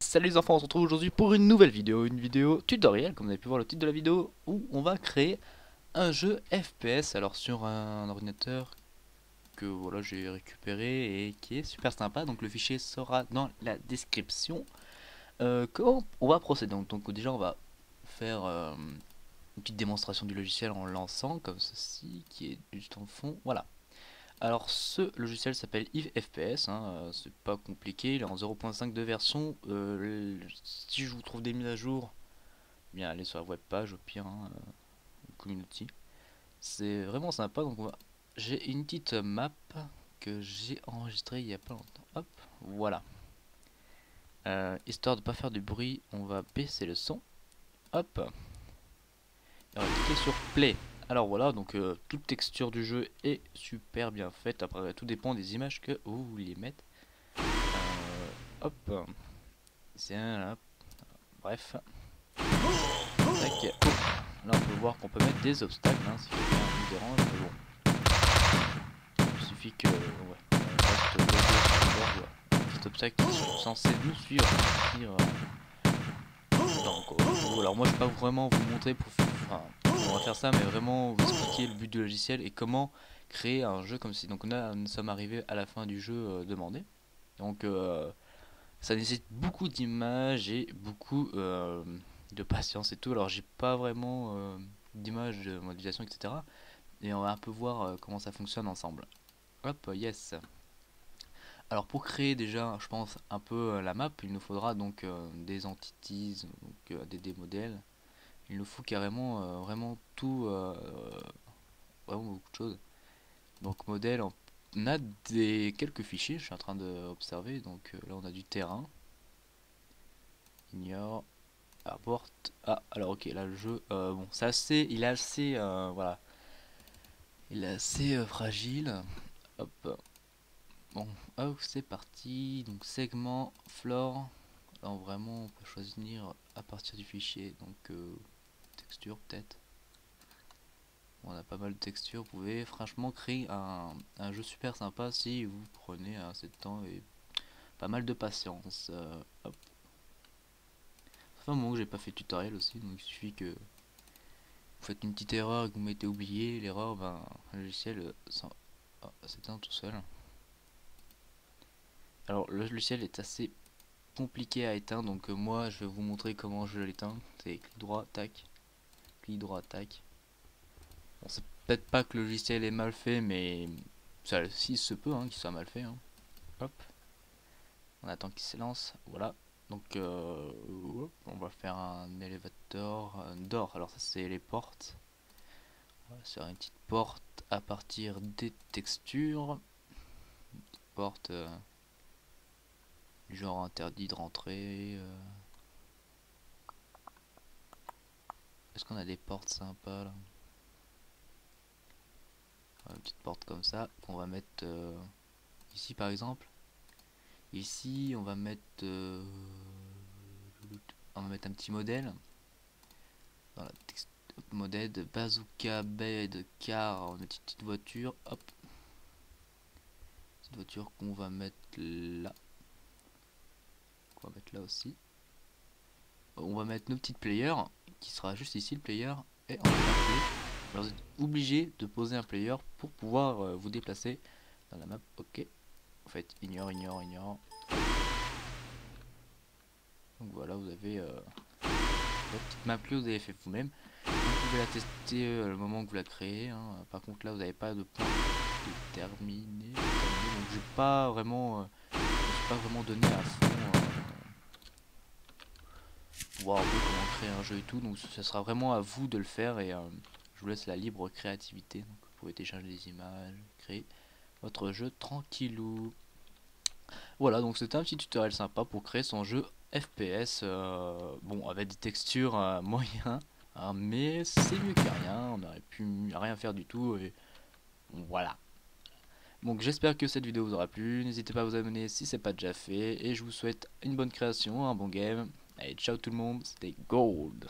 Salut les enfants, on se retrouve aujourd'hui pour une nouvelle vidéo, une vidéo tutoriel, comme vous avez pu voir le titre de la vidéo, où on va créer un jeu FPS, alors sur un ordinateur que voilà j'ai récupéré et qui est super sympa, donc le fichier sera dans la description. Comment on va procéder? Donc déjà on va faire une petite démonstration du logiciel en le lançant, comme ceci, qui est juste en fond, voilà. Alors ce logiciel s'appelle Eve FPS, hein, c'est pas compliqué, il est en 0.5 de version. Si je vous trouve des mises à jour, bien allez sur la web page au pire, hein, community. C'est vraiment sympa, donc j'ai une petite map que j'ai enregistrée il y a pas longtemps. Hop, voilà. Histoire de pas faire du bruit, on va baisser le son. Hop, et on va cliquer sur play. Alors voilà, donc toute texture du jeu est super bien faite. Après, tout dépend des images que vous voulez mettre. Hop, c'est un là. Bref. Tac. Là on peut voir qu'on peut mettre des obstacles, hein, si quelqu'un nous dérange, mais bon. Il suffit que ouais, on reste bloqué sur le bord, ouais. Un petit obstacle qui est censé nous suivre. Alors moi je vais pas vraiment vous montrer pour enfin, on va faire ça, mais vraiment vous expliquer le but du logiciel et comment créer un jeu comme si. Donc nous sommes arrivés à la fin du jeu demandé. Donc ça nécessite beaucoup d'images et beaucoup de patience et tout. Alors j'ai pas vraiment d'images de modélisation, etc. Et on va un peu voir comment ça fonctionne ensemble. Hop, yes. Alors pour créer déjà, je pense, un peu la map, il nous faudra donc des entities, donc des modèles. Il nous faut carrément vraiment tout, vraiment beaucoup de choses. Donc modèle, on a quelques fichiers, je suis en train d'observer. Donc là on a du terrain. Ignore. Apporte. Ah, alors ok, là le jeu, bon, c'est assez, il est assez, voilà, il est assez fragile. Hop, bon, hop, c'est parti. Donc segment, floor. Là vraiment, on peut choisir à partir du fichier. Donc texture peut-être. Bon, on a pas mal de textures. Vous pouvez franchement créer un jeu super sympa si vous prenez assez de temps et pas mal de patience. Hop. Enfin bon, j'ai pas fait de tutoriel aussi, donc il suffit que vous faites une petite erreur et que vous mettez oublié l'erreur, ben le logiciel s'éteint tout seul. Alors le logiciel est assez compliqué à éteindre, donc moi je vais vous montrer comment je l'éteins. C'est clic droit, tac, clic droit, tac. Bon, c'est peut-être pas que le logiciel est mal fait, mais ça, si se peut hein, qu'il soit mal fait. Hein. Hop, on attend qu'il se lance, voilà. Donc on va faire un élévateur d'or. Alors ça c'est les portes. On va faire une petite porte à partir des textures. Une petite porte du genre interdit de rentrer. Est-ce qu'on a des portes sympas là? Une petite porte comme ça qu'on va mettre ici par exemple. Ici on va mettre un petit modèle dans la modèle de bazooka bed car on a une petite voiture. Hop, petite voiture qu'on va mettre là, qu'on va mettre là aussi. On va mettre nos petites players qui sera juste ici le player et on va faire play. Alors vous êtes obligé de poser un player pour pouvoir vous déplacer dans la map. Ok, en fait ignore. Donc voilà, vous avez la petite map que vous avez fait vous-même. Vous pouvez la tester le moment que vous la créez. Hein. Par contre là vous n'avez pas de point déterminé. Donc j'ai pas vraiment, je me suis pas vraiment donné à fond. Voir un peu comment créer un jeu et tout, donc ce sera vraiment à vous de le faire et je vous laisse la libre créativité. Donc vous pouvez télécharger des images, créer votre jeu tranquillou. Voilà, donc c'était un petit tutoriel sympa pour créer son jeu FPS, bon avec des textures moyens, hein, mais c'est mieux que rien, on aurait pu rien faire du tout et voilà. Donc j'espère que cette vidéo vous aura plu, n'hésitez pas à vous abonner si c'est pas déjà fait et je vous souhaite une bonne création, un bon game. Allez, ciao tout le monde, c'était Gold.